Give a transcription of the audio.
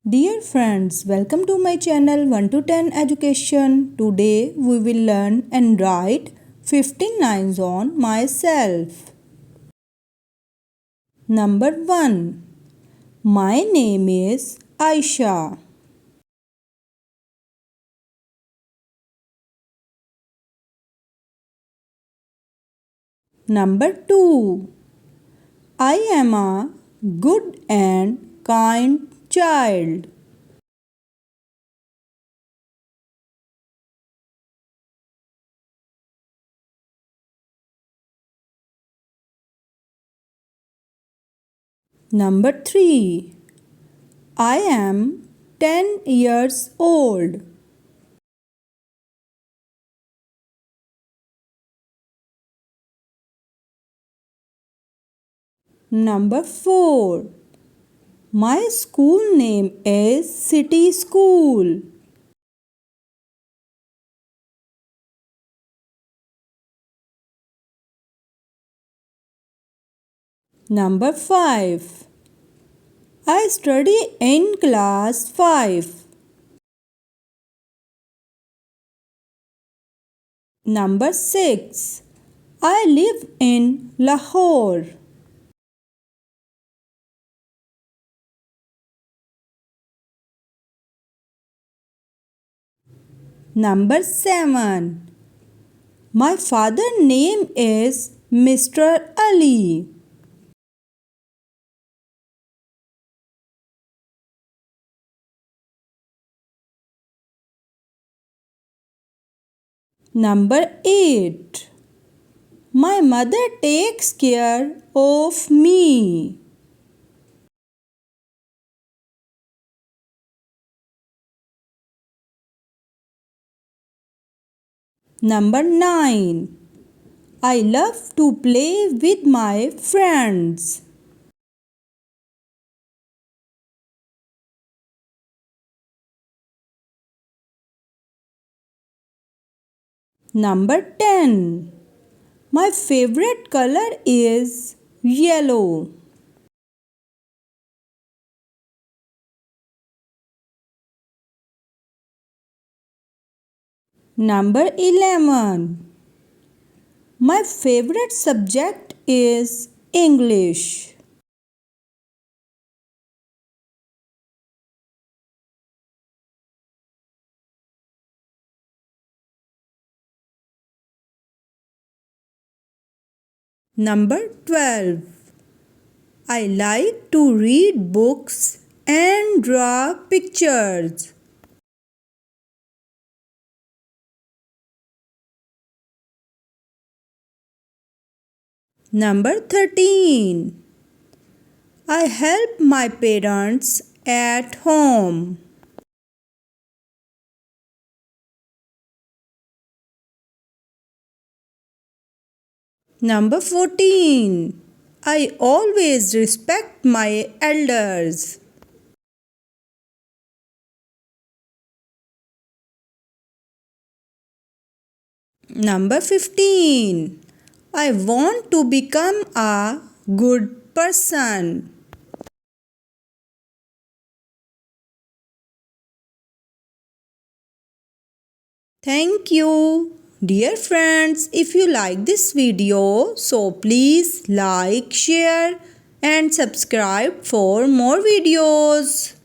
Dear friends, welcome to my channel 1 to 10 Education. Today we will learn and write 15 lines on myself. Number 1. My name is Aisha. Number 2. I am a good and kind child. Number 3. I am 10 years old. Number 4. My school name is City School. Number 5. I study in class 5. Number 6. I live in Lahore. Number 7. My father's name is Mr. Ali. Number 8. My mother takes care of me. Number 9. I love to play with my friends. Number 10. My favorite color is yellow. Number 11. My favorite subject is English. Number 12. I like to read books and draw pictures. Number 13. I help my parents at home. Number 14. I always respect my elders. Number 15. I want to become a good person. Thank you. Dear friends, if you like this video, so please like, share and subscribe for more videos.